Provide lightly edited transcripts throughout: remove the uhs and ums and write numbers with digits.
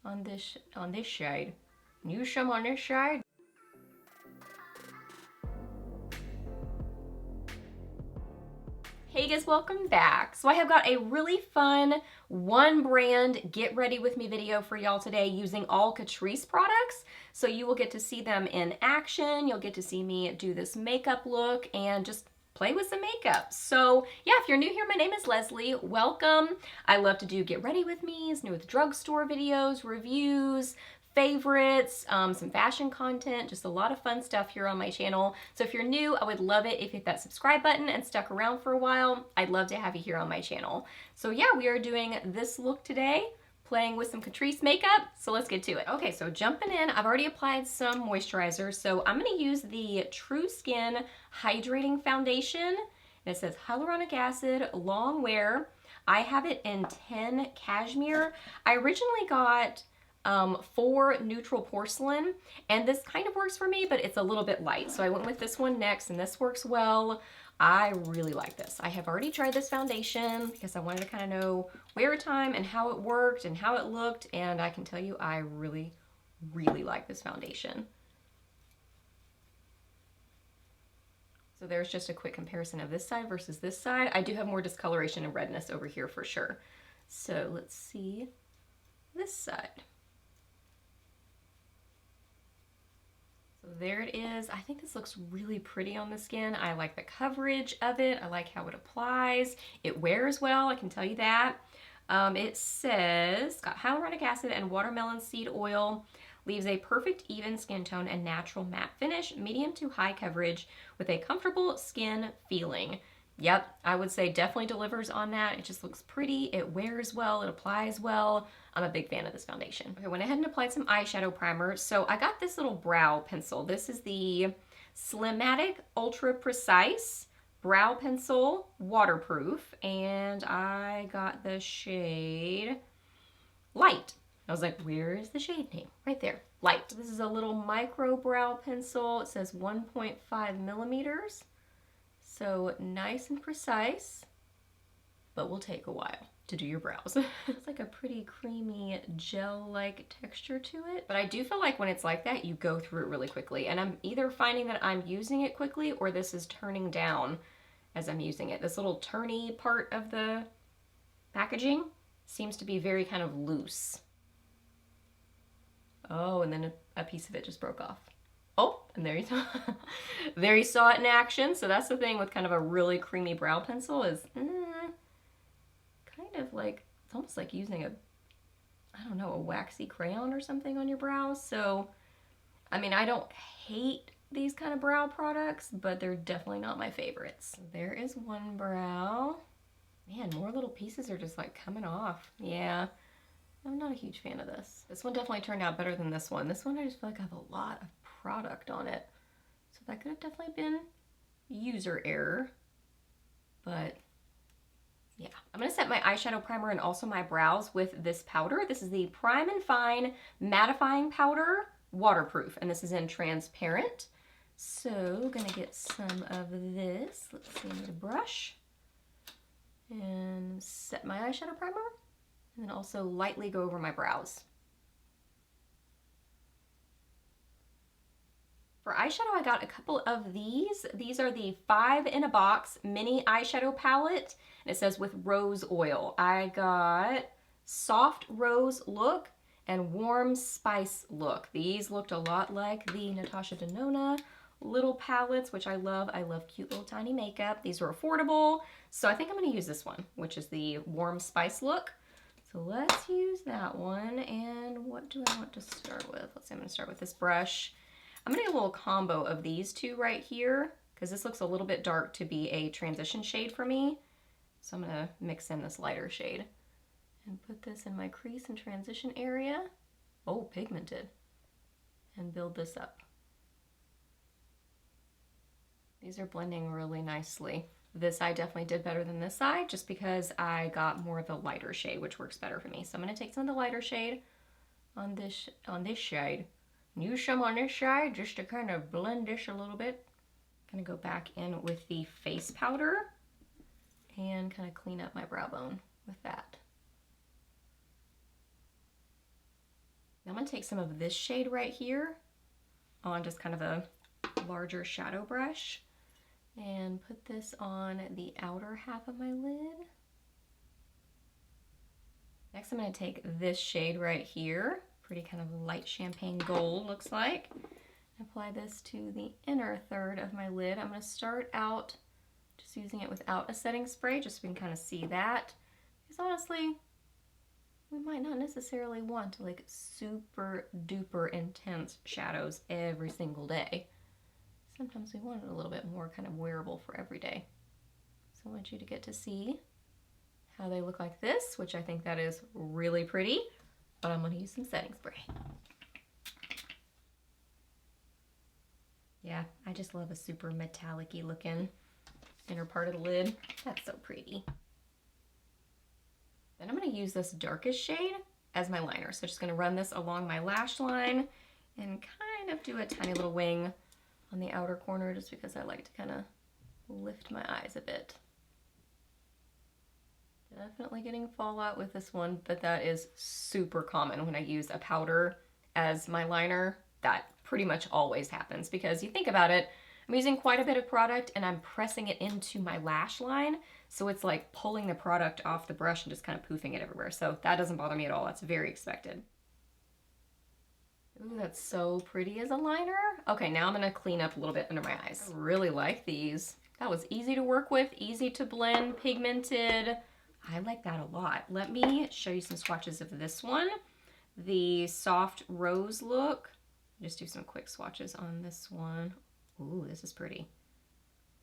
on this shade. Use some on this side. Hey guys, welcome back. So I have got a really fun one brand get ready with me video for y'all today using all Catrice products. So you will get to see them in action. You'll get to see me do this makeup look and just play with some makeup. So yeah, if you're new here, my name is Leslie. Welcome. I love to do get ready with me's, new with drugstore videos, reviews, favorites, some fashion content, just a lot of fun stuff here on my channel. So if you're new, I would love it if you hit that subscribe button and stuck around for a while. I'd love to have you here on my channel. So yeah, we are doing this look today, playing with some Catrice makeup. So let's get to it. Okay, so jumping in, I've already applied some moisturizer. So I'm gonna use the TruSkin Hydrating Foundation. And it says hyaluronic acid, long wear. I have it in 10 Cashmere. I originally got 4 neutral porcelain, and this kind of works for me, but it's a little bit light. So I went with this one next, and this works well. I really like this. I have already tried this foundation because I wanted to kind of know wear time and how it worked and how it looked, and I can tell you I really, really like this foundation. So there's just a quick comparison of this side versus this side. I do have more discoloration and redness over here for sure. So let's see this side. So there it is. I think this looks really pretty on the skin. I like the coverage of it. I like how it applies. It wears well, I can tell you that. It says, got hyaluronic acid and watermelon seed oil, leaves a perfect even skin tone and natural matte finish, medium to high coverage with a comfortable skin feeling. Yep, I would say definitely delivers on that. It just looks pretty, it wears well, it applies well. I'm a big fan of this foundation. Okay, went ahead and applied some eyeshadow primer. So I got this little brow pencil. This is the Skimmatic Ultra Precise Brow Pencil, waterproof, and I got the shade Light. I was like, where is the shade name? Right there, Light. This is a little micro brow pencil. It says 1.5 millimeters. So nice and precise, but will take a while to do your brows. It's like a pretty creamy gel-like texture to it. But I do feel like when it's like that, you go through it really quickly. And I'm either finding that I'm using it quickly or this is turning down as I'm using it. This little turny part of the packaging seems to be very kind of loose. Oh, and then a piece of it just broke off. Oh, and there you saw, there you saw it in action. So that's the thing with kind of a really creamy brow pencil is kind of like, it's almost like using a, I don't know, a waxy crayon or something on your brows. So, I mean, I don't hate these kind of brow products, but they're definitely not my favorites. There is one brow. Man, more little pieces are just like coming off. Yeah. I'm not a huge fan of this. This one definitely turned out better than this one. This one I just feel like I have a lot of product on it. So that could have definitely been user error. But yeah, I'm gonna set my eyeshadow primer and also my brows with this powder. This is the Prime and Fine Mattifying Powder, waterproof, and this is in transparent. So gonna get some of this. Let's see, I need a brush. And set my eyeshadow primer. And then also lightly go over my brows. For eyeshadow, I got a couple of these. These are the 5 in a box mini eyeshadow palette. And it says with rose oil. I got soft rose look and warm spice look. These looked a lot like the Natasha Denona little palettes, which I love. I love cute little tiny makeup. These are affordable. So I think I'm gonna use this one, which is the warm spice look. So let's use that one. And what do I want to start with? Let's see, I'm gonna start with this brush. I'm gonna get a little combo of these two right here because this looks a little bit dark to be a transition shade for me. So I'm gonna mix in this lighter shade and put this in my crease and transition area. Oh, pigmented. And build this up. These are blending really nicely. This side definitely did better than this side just because I got more of the lighter shade, which works better for me. So I'm gonna take some of the lighter shade on this shade. Use some on this side just to kind of blend this a little bit. Gonna go back in with the face powder and kind of clean up my brow bone with that. I'm gonna take some of this shade right here on just kind of a larger shadow brush and put this on the outer half of my lid. Next, I'm going to take this shade right here, pretty kind of light champagne gold looks like, and apply this to the inner third of my lid. I'm going to start out just using it without a setting spray, just so we can kind of see that. Because honestly, we might not necessarily want like super duper intense shadows every single day. Sometimes we want it a little bit more kind of wearable for every day. So I want you to get to see how they look like this, which I think that is really pretty, but I'm going to use some setting spray. Yeah, I just love a super metallic-y looking inner part of the lid. That's so pretty. Then I'm going to use this darkest shade as my liner. So just going to run this along my lash line and kind of do a tiny little wing on the outer corner just because I like to kind of lift my eyes a bit. Definitely getting fallout with this one, but that is super common when I use a powder as my liner. That pretty much always happens because you think about it, I'm using quite a bit of product and I'm pressing it into my lash line. So it's like pulling the product off the brush and just kind of poofing it everywhere. So that doesn't bother me at all. That's very expected. Ooh, that's so pretty as a liner. Okay, now I'm gonna clean up a little bit under my eyes. I really like these. That was easy to work with, easy to blend, pigmented. I like that a lot. Let me show you some swatches of this one. The soft rose look. Just do some quick swatches on this one. Ooh, this is pretty.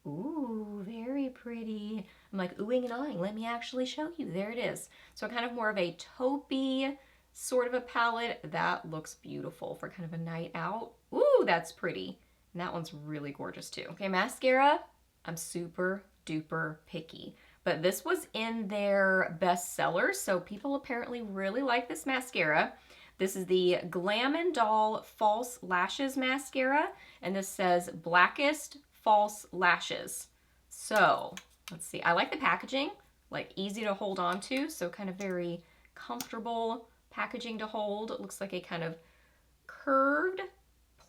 Ooh, very pretty. I'm like oohing and ahhing. Let me actually show you. There it is. So kind of more of a taupey sort of a palette. That looks beautiful for kind of a night out. Ooh, that's pretty. And that one's really gorgeous too. Okay, mascara. I'm super duper picky. But this was in their bestsellers, so people apparently really like this mascara. This is the Glam & Doll False Lashes Mascara, and this says Blackest False Lashes. So, let's see. I like the packaging, like easy to hold on to, so kind of very comfortable packaging to hold. It looks like a kind of curved,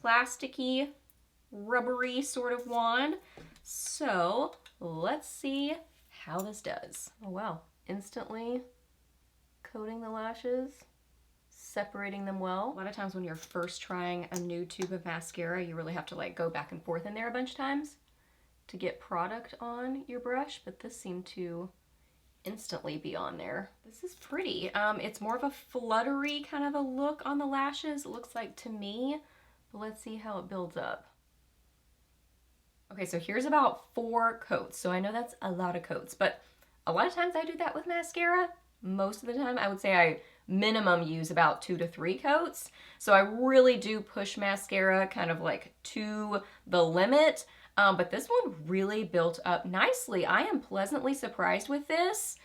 plasticky, rubbery sort of wand. So, let's see how this does. Oh wow, instantly coating the lashes, separating them well. A lot of times when you're first trying a new tube of mascara, you really have to like go back and forth in there a bunch of times to get product on your brush, but this seemed to instantly be on there. This is pretty. It's more of a fluttery kind of a look on the lashes, it looks like to me, but let's see how it builds up. Okay, so here's about 4 coats. So I know that's a lot of coats, but a lot of times I do that with mascara. Most of the time, I would say I minimum use about 2 to 3 coats. So I really do push mascara kind of like to the limit. But this one really built up nicely. I am pleasantly surprised with this.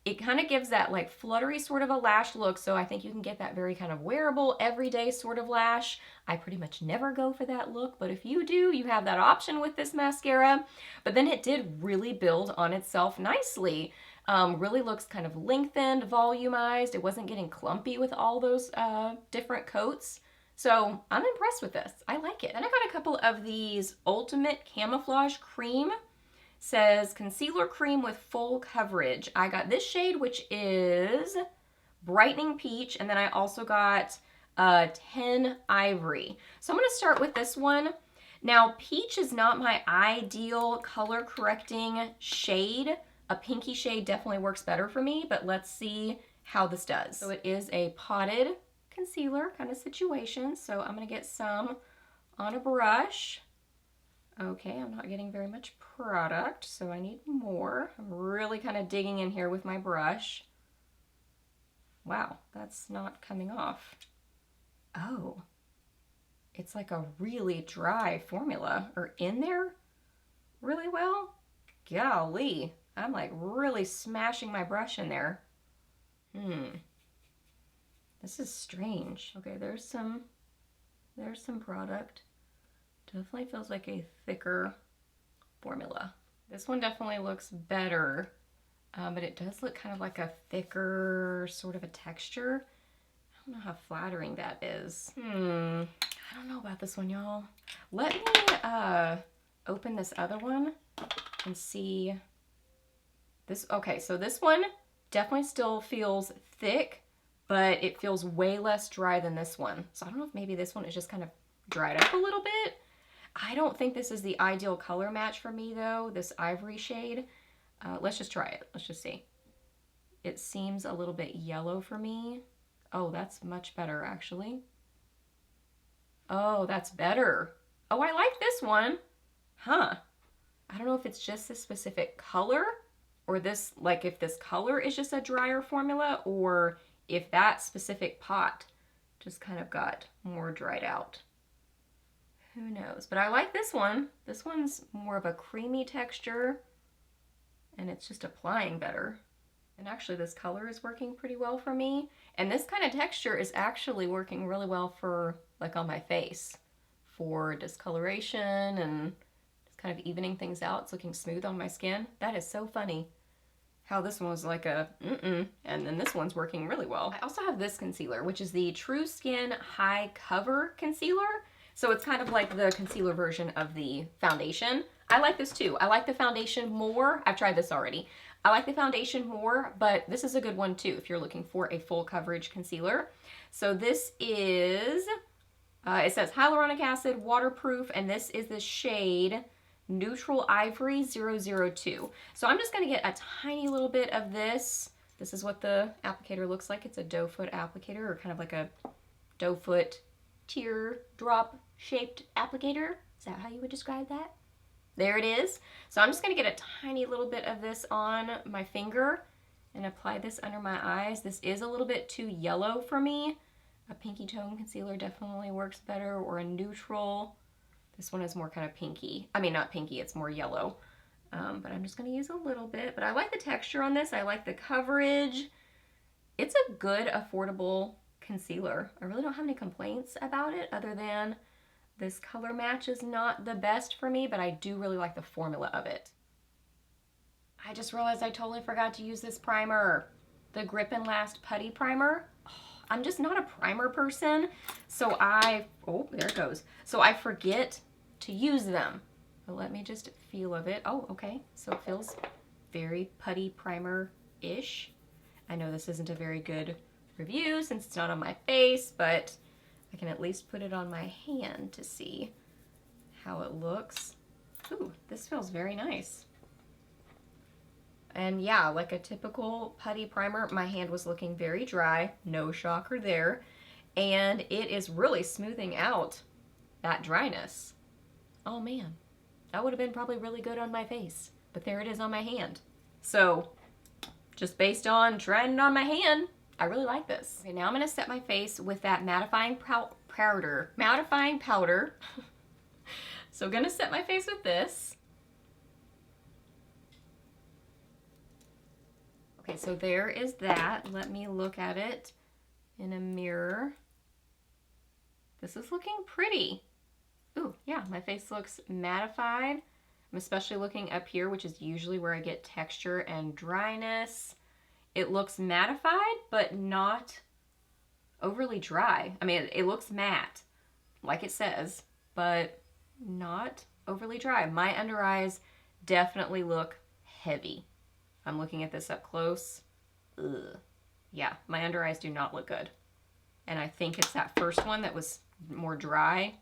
It kind of gives that like fluttery sort of a lash look, so I think you can get that very kind of wearable, everyday sort of lash. I pretty much never go for that look, but if you do, you have that option with this mascara. But then it did really build on itself nicely. Really looks kind of lengthened, volumized. It wasn't getting clumpy with all those different coats. So I'm impressed with this. I like it. Then I got a couple of these Ultimate Camouflage Cream. Says concealer cream with full coverage. I got this shade, which is Brightening Peach, and then I also got 10 Ivory. So I'm going to start with this one. Now, peach is not my ideal color correcting shade. A pinky shade definitely works better for me, but let's see how this does. So it is a potted concealer kind of situation. So I'm going to get some on a brush. Okay, I'm not getting very much product, so I need more. I'm really kind of digging in here with my brush. Wow, that's not coming off. Oh, it's like a really dry formula. Or in there really well? Golly, I'm like really smashing my brush in there. This is strange. Okay, there's some product. Definitely feels like a thicker formula. This one definitely looks better, but it does look kind of like a thicker sort of a texture. don't know how flattering that is. I don't know about this one, y'all. Let me open this other one and see this. Okay, so this one definitely still feels thick, but it feels way less dry than this one. So I don't know if maybe this one is just kind of dried up a little bit. I don't think this is the ideal color match for me though, this ivory shade. Let's just try it. Let's just see. It seems a little bit yellow for me. Oh, that's much better actually. Oh, that's better. Oh, I like this one. Huh. I don't know if it's just this specific color or this, like if this color is just a drier formula or if that specific pot just kind of got more dried out. Who knows? But I like this one. This one's more of a creamy texture and it's just applying better. And actually this color is working pretty well for me. And this kind of texture is actually working really well for like on my face for discoloration and just kind of evening things out. It's looking smooth on my skin. That is so funny how this one was like a and then this one's working really well. I also have this concealer, which is the TruSkin High Cover Concealer. So it's kind of like the concealer version of the foundation. I like this too. I like the foundation more. I've tried this already. I like the foundation more, but this is a good one too if you're looking for a full coverage concealer. So this is, it says hyaluronic acid, waterproof, and this is the shade Neutral Ivory 002. So I'm just gonna get a tiny little bit of this. This is what the applicator looks like. It's a doe foot applicator, or kind of like a doe foot teardrop shaped applicator. Is that how you would describe that? There it is. So I'm just gonna get a tiny little bit of this on my finger and apply this under my eyes. This is a little bit too yellow for me. A pinky tone concealer definitely works better, or a neutral. This one is more kind of pinky. I mean, not pinky, it's more yellow. But I'm just gonna use a little bit. But I like the texture on this. I like the coverage. It's a good, affordable concealer. I really don't have any complaints about it other than this color match is not the best for me, but I do really like the formula of it. I just realized I totally forgot to use this primer, the Grip and Last Putty Primer. I'm just not a primer person, so oh, there it goes. So I forget to use them. But let me just feel of it. Oh, okay, so it feels very putty primer-ish. I know this isn't a very good review since it's not on my face, but I can at least put it on my hand to see how it looks. Ooh, this feels very nice. And yeah, like a typical putty primer, my hand was looking very dry, no shocker there, and it is really smoothing out that dryness. Oh man, that would have been probably really good on my face, but there it is on my hand. So just based on trying it on my hand, I really like this. Okay, now I'm gonna set my face with that mattifying powder. So gonna set my face with this. Okay, so there is that. Let me look at it in a mirror. This is looking pretty. Ooh, yeah, my face looks mattified. I'm especially looking up here, which is usually where I get texture and dryness. It looks mattified, but not overly dry. I mean, it looks matte, like it says, but not overly dry. My under eyes definitely look heavy. I'm looking at this up close. Ugh. Yeah, my under eyes do not look good. And I think it's that first one that was more dry.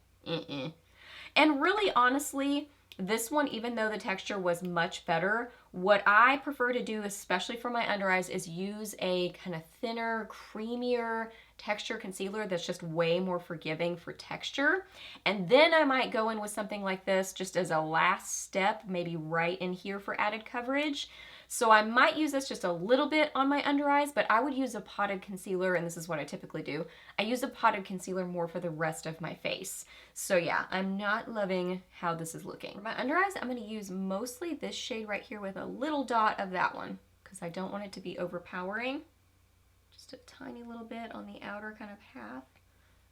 And really, honestly, this one, even though the texture was much better, what I prefer to do, especially for my under eyes, is use a kind of thinner, creamier texture concealer that's just way more forgiving for texture. And then I might go in with something like this just as a last step, maybe right in here for added coverage. So I might use this just a little bit on my under eyes, but I would use a potted concealer, and this is what I typically do. I use a potted concealer more for the rest of my face. So yeah, I'm not loving how this is looking. For my under eyes, I'm gonna use mostly this shade right here with a little dot of that one, because I don't want it to be overpowering. Just a tiny little bit on the outer kind of half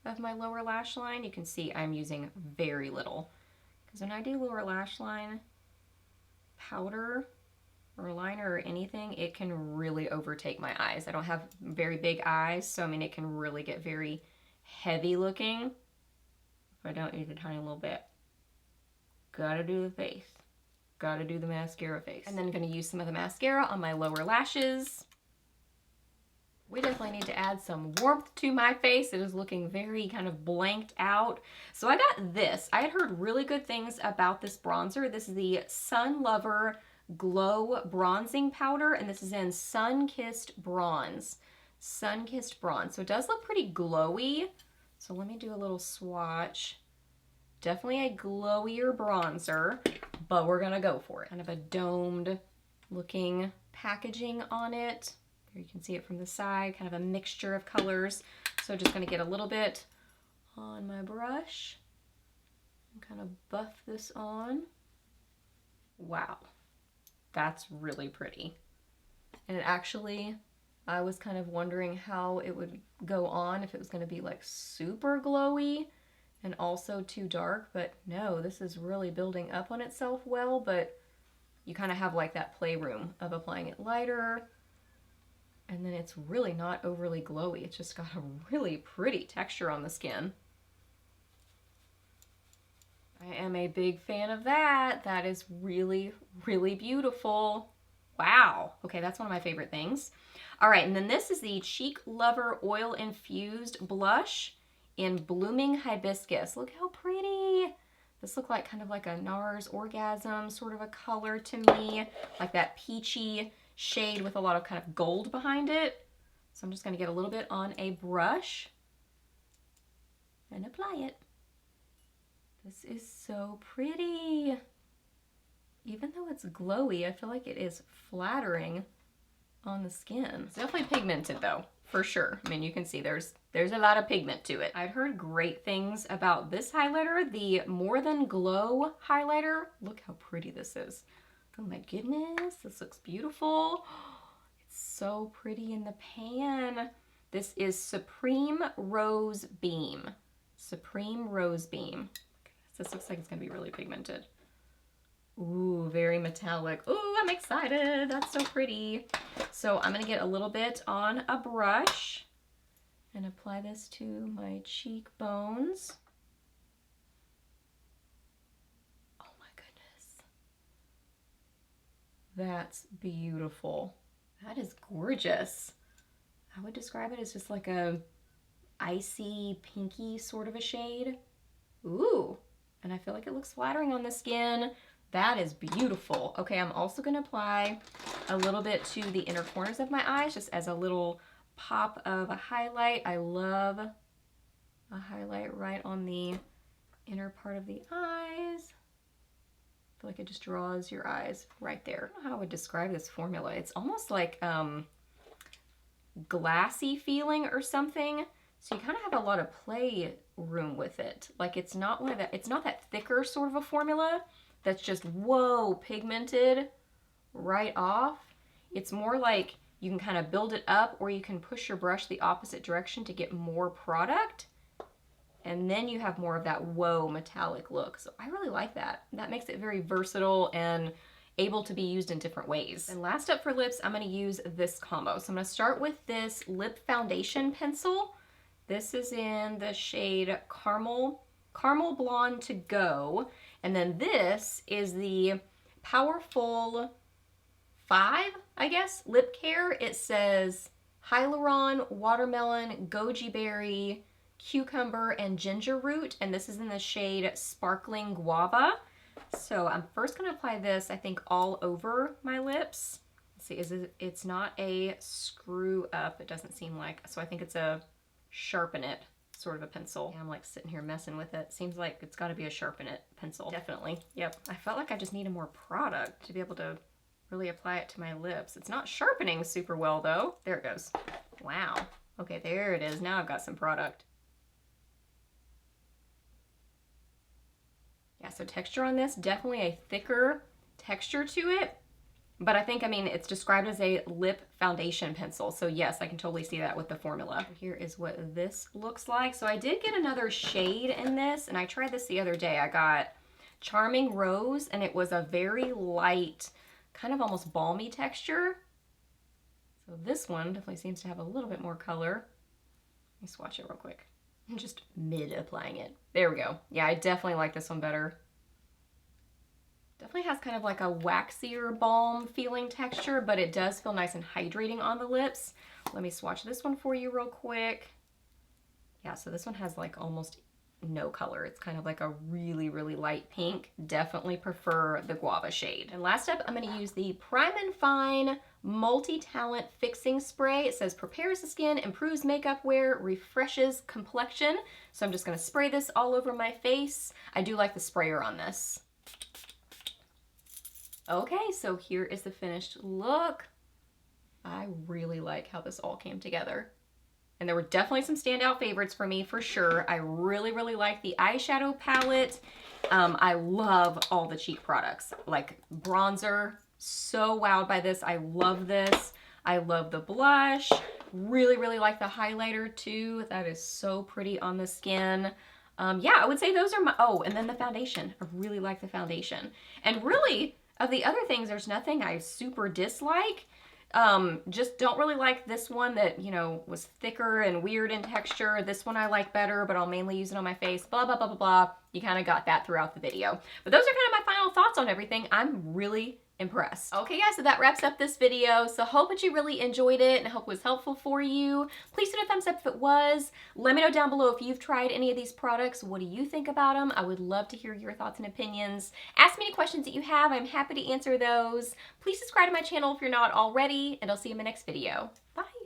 of my lower lash line. You can see I'm using very little, because when I do lower lash line powder, or a liner or anything, it can really overtake my eyes. I don't have very big eyes, so I mean, it can really get very heavy looking if I don't use a tiny little bit. Gotta do the face. Gotta do the mascara face. And then gonna use some of the mascara on my lower lashes. We definitely need to add some warmth to my face. It is looking very kind of blanked out. So I got this. I had heard really good things about this bronzer. This is the Sun Lover Glow Bronzing Powder, and this is in SunKissed Bronze. SunKissed Bronze. So it does look pretty glowy. So let me do a little swatch. Definitely a glowier bronzer, but we're gonna go for it. Kind of a domed looking packaging on it. Here you can see it from the side, kind of a mixture of colors. So just gonna get a little bit on my brush and kind of buff this on. Wow, that's really pretty. And it actually, I was kind of wondering how it would go on, if it was gonna be like super glowy and also too dark, but no, this is really building up on itself well, but you kind of have like that playroom of applying it lighter, and then it's really not overly glowy. It's just got a really pretty texture on the skin. I am a big fan of that. That is really, really beautiful. Wow. Okay, that's one of my favorite things. All right, and then this is the Cheek Lover Oil Infused Blush in Blooming Hibiscus. Look how pretty. This looked like kind of like a NARS Orgasm sort of a color to me, like that peachy shade with a lot of kind of gold behind it. So I'm just gonna get a little bit on a brush and apply it. This is so pretty. Even though it's glowy, I feel like it is flattering on the skin. It's definitely pigmented though, for sure. I mean, you can see there's a lot of pigment to it. I've heard great things about this highlighter, the More Than Glow highlighter. Look how pretty this is. Oh my goodness, this looks beautiful. It's so pretty in the pan. This is Supreme Rose Beam. Supreme Rose Beam. This looks like it's gonna be really pigmented. Ooh, very metallic. Ooh, I'm excited. That's so pretty. So I'm gonna get a little bit on a brush and apply this to my cheekbones. Oh my goodness. That's beautiful. That is gorgeous. I would describe it as just like a icy, pinky sort of a shade. Ooh, and I feel like it looks flattering on the skin. That is beautiful. Okay, I'm also gonna apply a little bit to the inner corners of my eyes, just as a little pop of a highlight. I love a highlight right on the inner part of the eyes. I feel like it just draws your eyes right there. I don't know how I would describe this formula. It's almost like glassy feeling or something. So you kind of have a lot of play room with it. Like it's not one of that, it's not that thicker sort of a formula that's just, whoa, pigmented right off. It's more like you can kind of build it up, or you can push your brush the opposite direction to get more product. And then you have more of that, whoa, metallic look. So I really like that. That makes it very versatile and able to be used in different ways. And last up for lips, I'm gonna use this combo. So I'm gonna start with this lip foundation pencil. This is in the shade Caramel Blonde to Go. And then this is the PowerFull 5, I guess, lip care. It says Hyaluron, Watermelon, Goji Berry, Cucumber, and Ginger Root. And this is in the shade Sparkling Guava. So I'm first gonna apply this, I think, all over my lips. Let's see, it's not a screw up, it doesn't seem like. So I think it's a sharpen it sort of a pencil. Yeah, I'm like sitting here messing with it. Seems like it's got to be a sharpen it pencil. Definitely. Yep. I felt like I just needed more product to be able to really apply it to my lips. It's not sharpening super well though. There it goes. Wow. Okay, there it is. Now I've got some product. Yeah, so texture on this, definitely a thicker texture to it. But I think, I mean, it's described as a lip foundation pencil. So yes, I can totally see that with the formula. Here is what this looks like. So I did get another shade in this, and I tried this the other day. I got Charming Rose, and it was a very light kind of almost balmy texture. So this one definitely seems to have a little bit more color. Let me swatch it real quick. I'm just mid-applying it. There we go. Yeah, I definitely like this one better. Definitely has kind of like a waxier balm feeling texture, but it does feel nice and hydrating on the lips. Let me swatch this one for you real quick. Yeah, so this one has like almost no color. It's kind of like a really, really light pink. Definitely prefer the Guava shade. And last up, I'm going to use the Prime and Fine Multi-Talent Fixing Spray. It says prepares the skin, improves makeup wear, refreshes complexion. So I'm just going to spray this all over my face. I do like the sprayer on this. Okay, so here is the finished look. I really like how this all came together. And there were definitely some standout favorites for me, for sure. I really, really like the eyeshadow palette. I love all the cheek products. Like bronzer, so wowed by this. I love this. I love the blush. Really, really like the highlighter too. That is so pretty on the skin. Yeah, I would say those are my, oh, and then the foundation. I really like the foundation. And really, of the other things, there's nothing I super dislike. Just don't really like this one that, you know, was thicker and weird in texture. This one I like better, but I'll mainly use it on my face, blah, blah, blah, blah, blah. You kind of got that throughout the video. But those are kind of my final thoughts on everything. I'm really impressed. Okay guys, so that wraps up this video. So hope that you really enjoyed it and I hope it was helpful for you. Please hit a thumbs up if it was. Let me know down below if you've tried any of these products. What do you think about them? I would love to hear your thoughts and opinions. Ask me any questions that you have. I'm happy to answer those. Please subscribe to my channel if you're not already, and I'll see you in my next video. Bye.